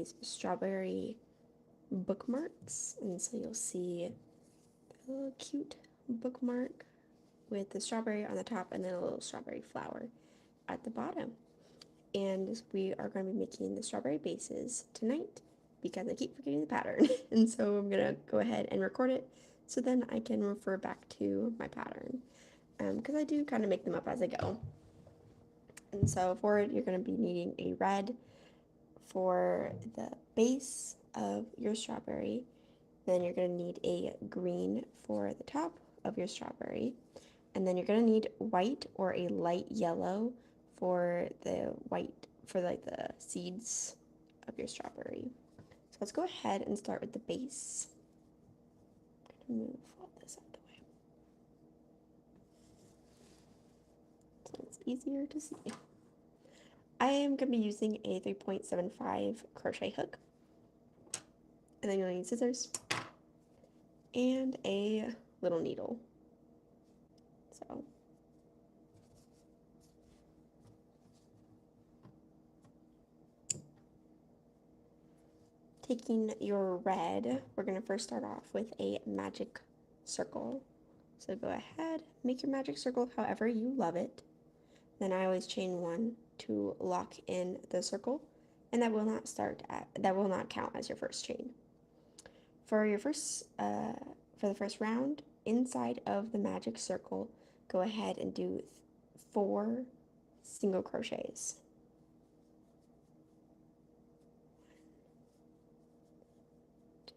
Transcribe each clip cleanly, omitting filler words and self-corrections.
these strawberry bookmarks, and so you'll see a little cute bookmark with the strawberry on the top and then a little strawberry flower at the bottom. And we are going to be making the strawberry bases tonight because I keep forgetting the pattern. And so I'm going to go ahead and record it so then I can refer back to my pattern, because I do kind of make them up as I go. And so for it, you're going to be needing a red for the base of your strawberry. Then you're going to need a green for the top of your strawberry. And then you're going to need white or a light yellow for the white, for like the seeds of your strawberry. So let's go ahead and start with the base. I'm going to move all this out of the way so it's easier to see. I am going to be using a 3.75 crochet hook. And then you'll need scissors and a little needle. So taking your red, we're going to first start off with a magic circle. So go ahead, make your magic circle however you love it. Then I always chain one to lock in the circle, and that will not count as your first chain. For your for the first round, inside of the magic circle, go ahead and do 4 single crochets. 1, 2,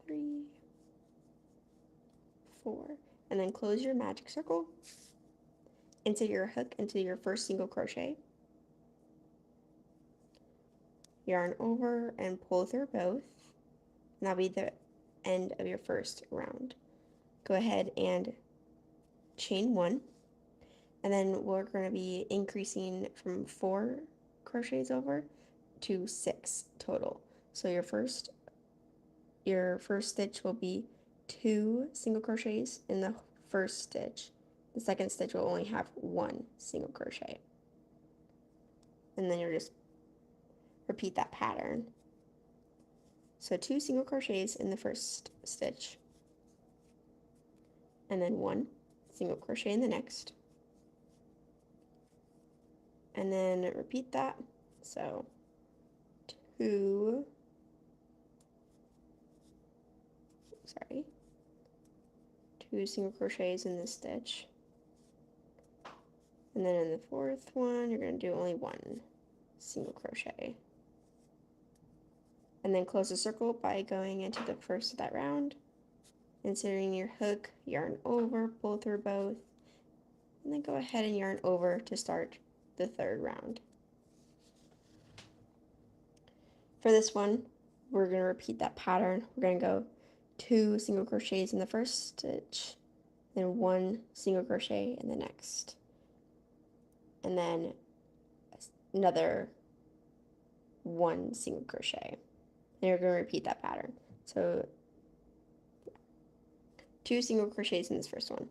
3, 4, and then close your magic circle, insert your hook into your first single crochet, yarn over and pull through both, and that'll be the end of your first round. Go ahead and chain 1, and then we're going to be increasing from 4 crochets over to 6 total. So your first stitch will be 2 single crochets in the first stitch. The second stitch will only have 1 single crochet. And then you'll just repeat that pattern. So 2 single crochets in the first stitch, and then 1 single crochet in the next, and then repeat that. So 2 single crochets in this stitch, and then in the fourth one you're going to do only 1 single crochet, and then close the circle by going into the first of that round, inserting your hook, yarn over, pull through both, and then go ahead and yarn over to start the third round. For this one, we're going to repeat that pattern. We're going to go 2 single crochets in the first stitch, then 1 single crochet in the next, and then another 1 single crochet. And you're going to repeat that pattern. So 2 single crochets in this first one.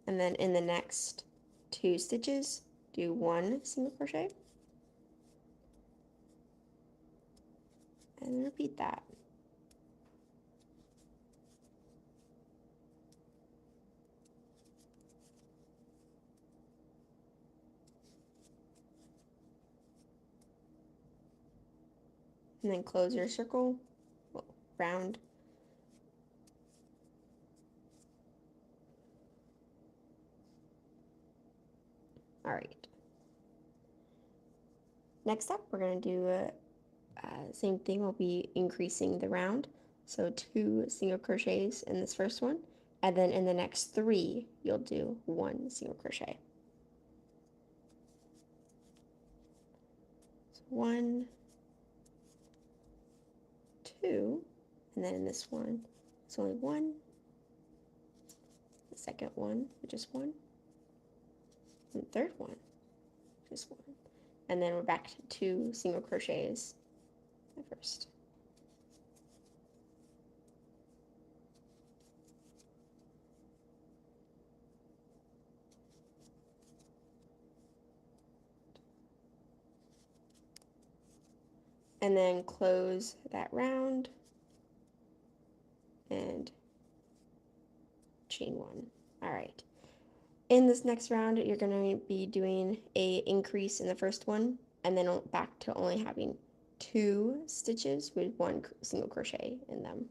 And then in the next 2 stitches, do 1 single crochet. And then repeat that. And then close your circle, round. All right. Next up, we're going to do same thing. We'll be increasing the round. So 2 single crochets in this first one, and then in the next 3, you'll do 1 single crochet. So 1, 2, and then in this one, it's only 1. The second one, just 1. And the third one, just 1. And then we're back to 2 single crochets at first. and then close that round and chain one. All right. In this next round, you're going to be doing a increase in the first one, and then back to only having 2 stitches with 1 single crochet in them.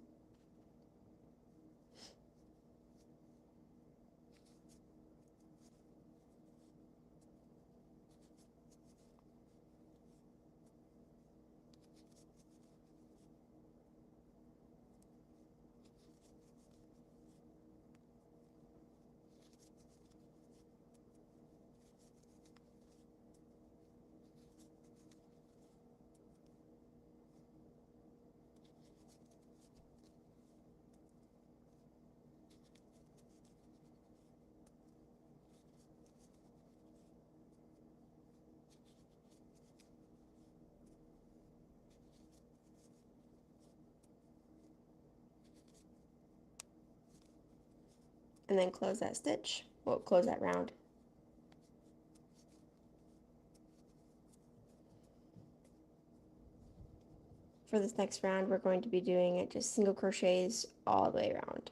And then close that stitch, well, close that round. For this next round, we're going to be doing just single crochets all the way around.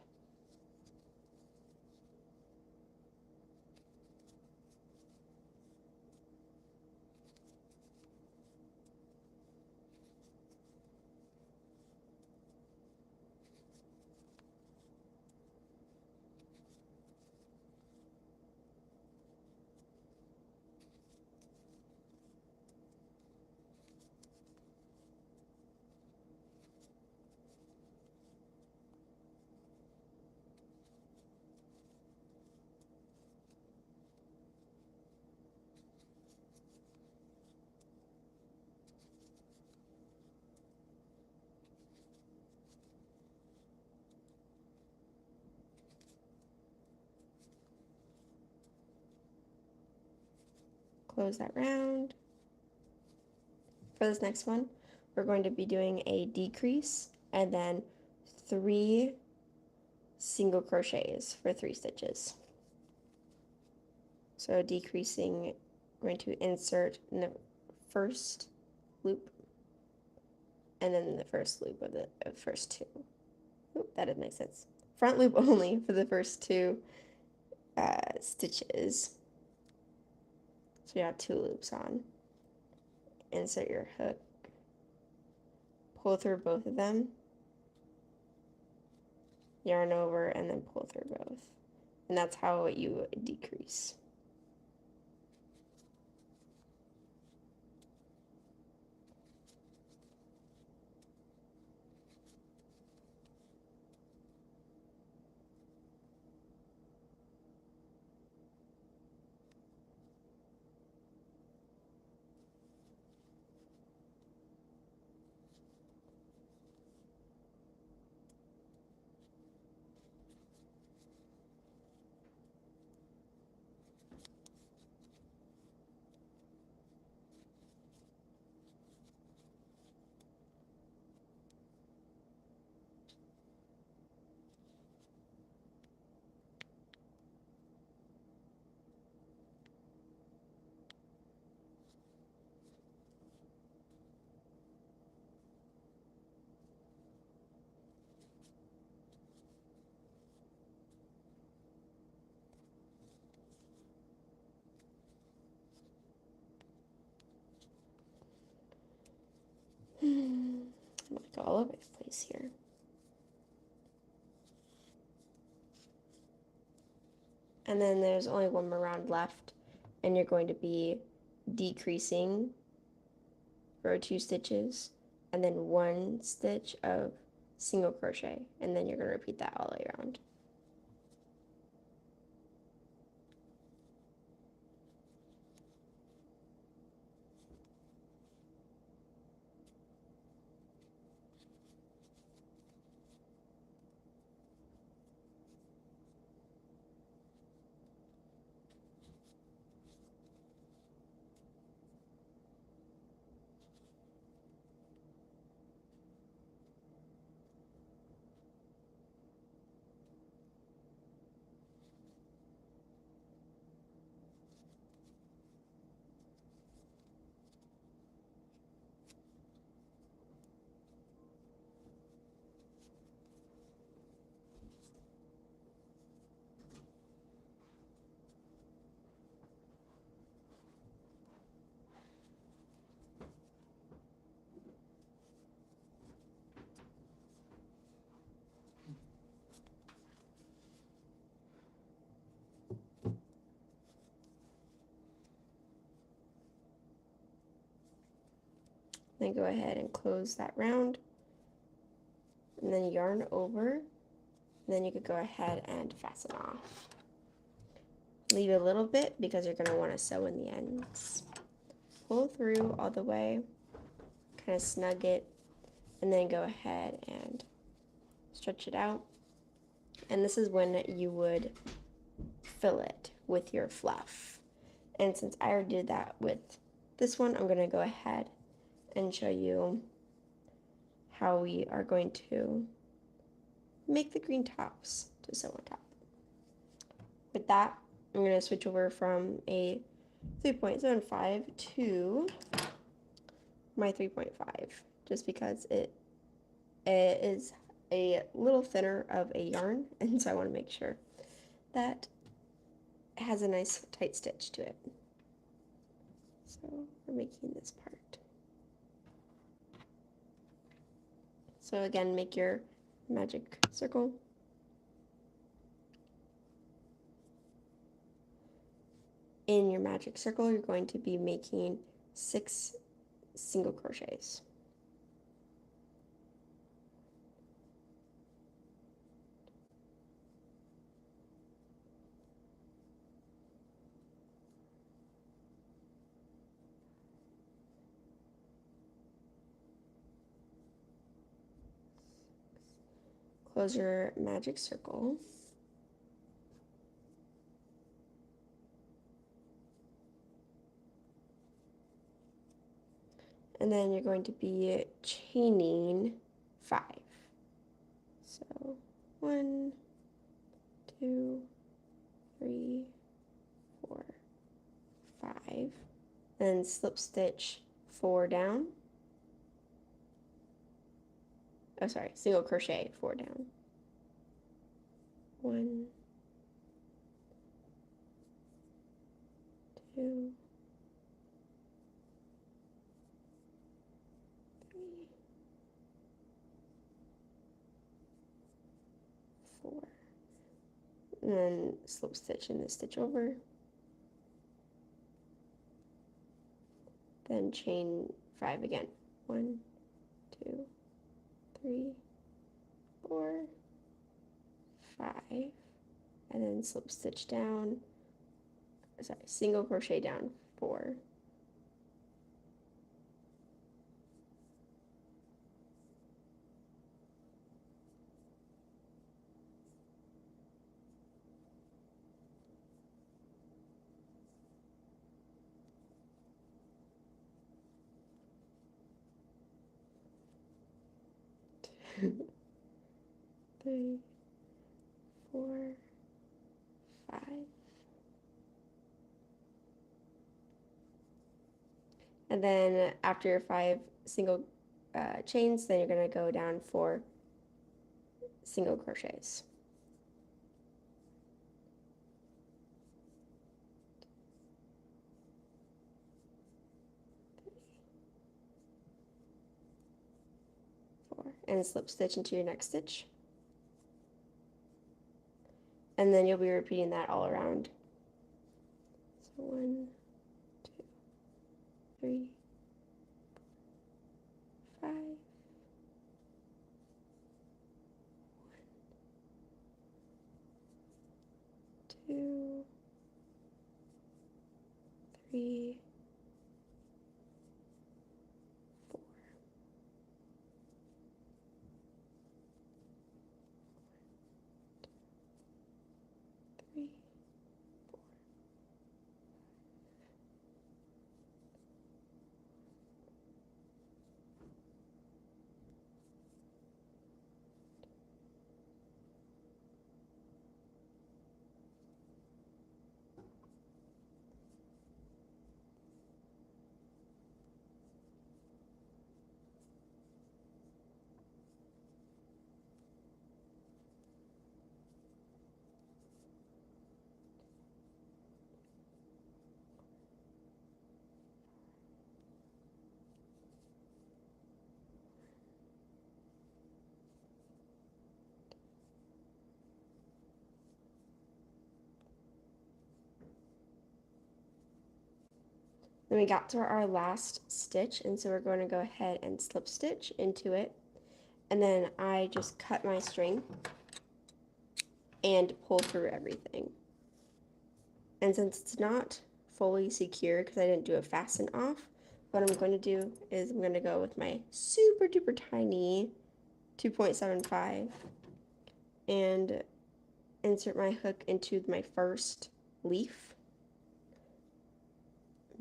Close that round. For this next one, we're going to be doing a decrease and then 3 single crochets for 3 stitches. So decreasing, we're going to insert in the first loop and then the first loop of the first 2. Oop, that didn't make sense. Front loop only for the first 2 stitches. So you have 2 loops on. Insert your hook, pull through both of them, yarn over, and then pull through both. And that's how you decrease. I'm gonna go all over the place here. And then there's only one more round left, and you're going to be decreasing for 2 stitches, and then 1 stitch of single crochet, and then you're going to repeat that all the way around. Then go ahead and close that round, and then yarn over, and then you could go ahead and fasten off. Leave a little bit because you're going to want to sew in the ends. Pull through all the way, kind of snug it, and then go ahead and stretch it out. And this is when you would fill it with your fluff. And since I already did that with this one, I'm going to go ahead and show you how we are going to make the green tops to sew on top. With that, I'm going to switch over from a 3.75 to my 3.5, just because it is a little thinner of a yarn, and so I want to make sure that it has a nice tight stitch to it. So we're making this part. So again, make your magic circle. In your magic circle, you're going to be making 6 single crochets. Close your magic circle. And then you're going to be chaining 5. So 1, 2, 3, 4, 5. And slip stitch 4 down. Oh, sorry, single crochet 4 down. 1, 2, 3, 4. And then slip stitch in the stitch over. Then chain 5 again. 1, 2, 3, 4, 5. And then slip stitch down. Sorry, single crochet down 4. Three, 4, 5. And then after your 5 single chains, then you're going to go down 4 single crochets. And slip stitch into your next stitch. And then you'll be repeating that all around. So 1, 2, 3, 5. 1, 2, 3, 4. 3, 4. Then we got to our last stitch, and so we're going to go ahead and slip stitch into it. And then I just cut my string and pull through everything. And since it's not fully secure because I didn't do a fasten off, what I'm going to do is I'm going to go with my super duper tiny 2.75 and insert my hook into my first leaf,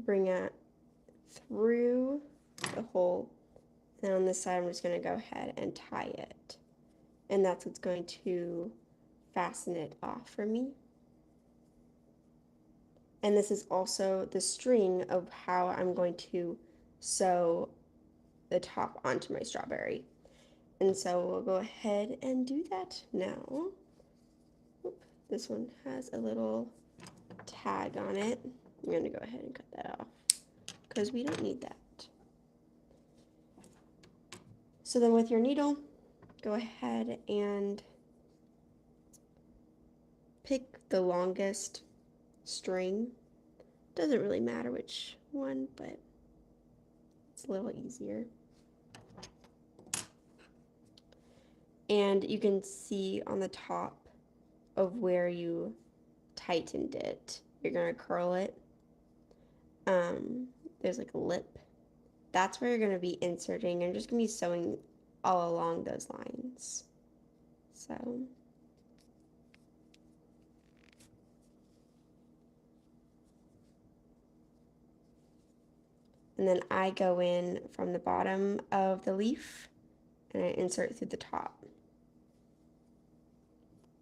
bring it through the hole, and on this side I'm just going to go ahead and tie it, and that's what's going to fasten it off for me. And this is also the string of how I'm going to sew the top onto my strawberry. And so we'll go ahead and do that now. Oop, this one has a little tag on it. I'm going to go ahead and cut that off because we don't need that. So then with your needle, go ahead and pick the longest string. Doesn't really matter which one, but it's a little easier. And you can see on the top of where you tightened it, you're going to curl it. There's like a lip. That's where you're going to be inserting. I'm just going to be sewing all along those lines. So and then I go in from the bottom of the leaf and I insert through the top.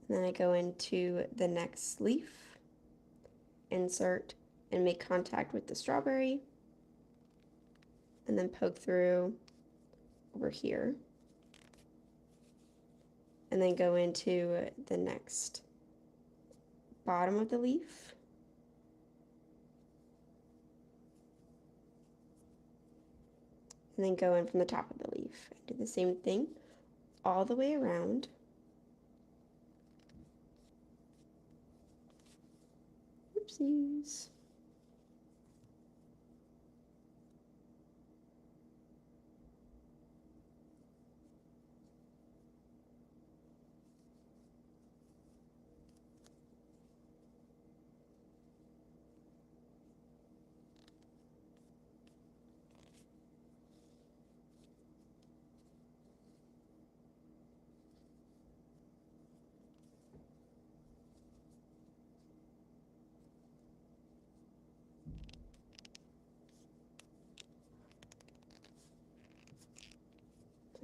And then I go into the next leaf, insert and make contact with the strawberry, and then poke through over here, and then go into the next bottom of the leaf, and then go in from the top of the leaf. Do the same thing all the way around. Oopsies.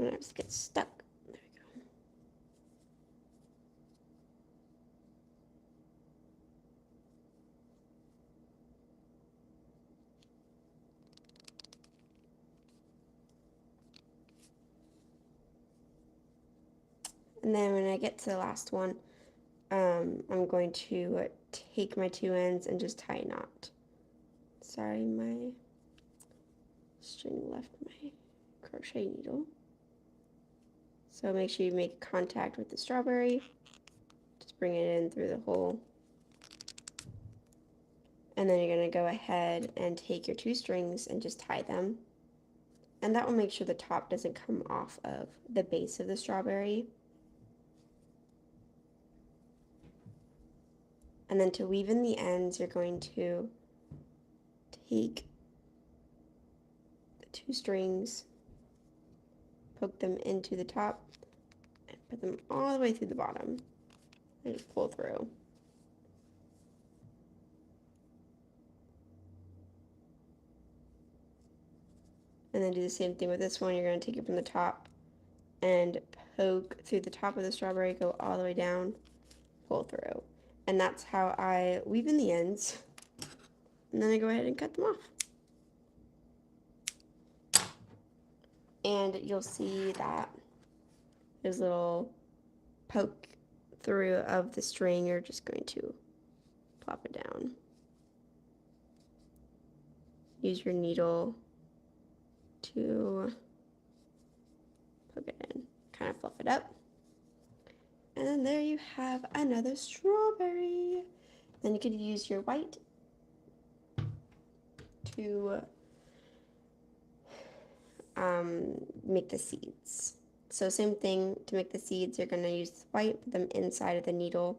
And I just get stuck. There we go. And then when I get to the last one, I'm going to take my two ends and just tie a knot. Sorry, my string left my crochet needle. So make sure you make contact with the strawberry. Just bring it in through the hole. And then you're going to go ahead and take your two strings and just tie them. And that will make sure the top doesn't come off of the base of the strawberry. And then to weave in the ends, you're going to take the two strings, poke them into the top, and put them all the way through the bottom, and just pull through. And then do the same thing with this one. You're going to take it from the top and poke through the top of the strawberry, go all the way down, pull through. And that's how I weave in the ends. And then I go ahead and cut them off. And you'll see that there's a little poke through of the string. You're just going to plop it down. Use your needle to poke it in, kind of fluff it up. And then there you have another strawberry. Then you could use your white to make the seeds. So same thing, to make the seeds, you're going to use white, put them inside of the needle,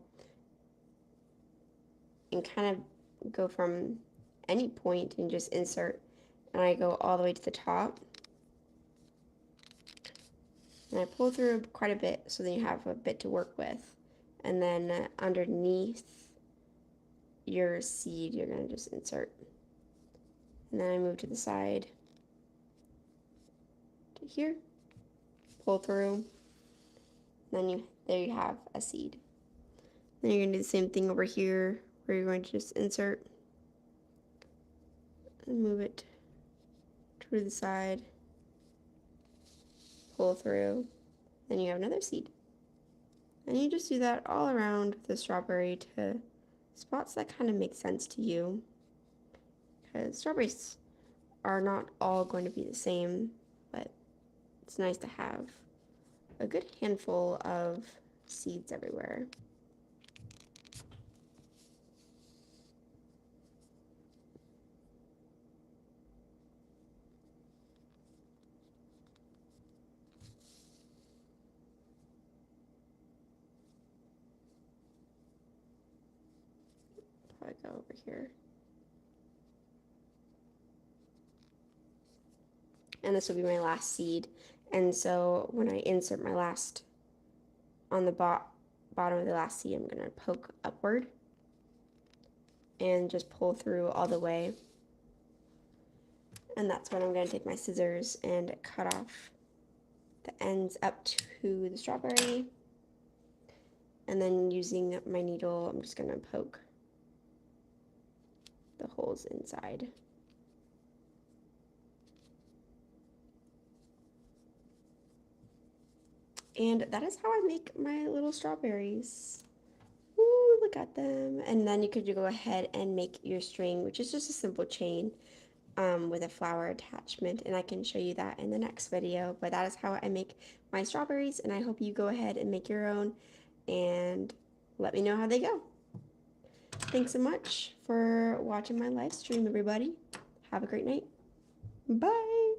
and kind of go from any point and just insert. And I go all the way to the top. And I pull through quite a bit so then you have a bit to work with. And then underneath your seed, you're going to just insert. And then I move to the side to here, pull through, then there you have a seed. Then you're going to do the same thing over here where you're going to just insert and move it to the side, pull through, then you have another seed. And you just do that all around the strawberry to spots that kind of make sense to you, because strawberries are not all going to be the same, but it's nice to have a good handful of seeds everywhere. Probably go over here. And this will be my last seed. And so when I insert my last, on the bottom of the last seed, I'm going to poke upward and just pull through all the way. And that's when I'm going to take my scissors and cut off the ends up to the strawberry. And then using my needle, I'm just going to poke the holes inside. And that is how I make my little strawberries. Ooh, look at them. And then you could go ahead and make your string, which is just a simple chain with a flower attachment. And I can show you that in the next video. But that is how I make my strawberries. And I hope you go ahead and make your own and let me know how they go. Thanks so much for watching my live stream, everybody. Have a great night. Bye.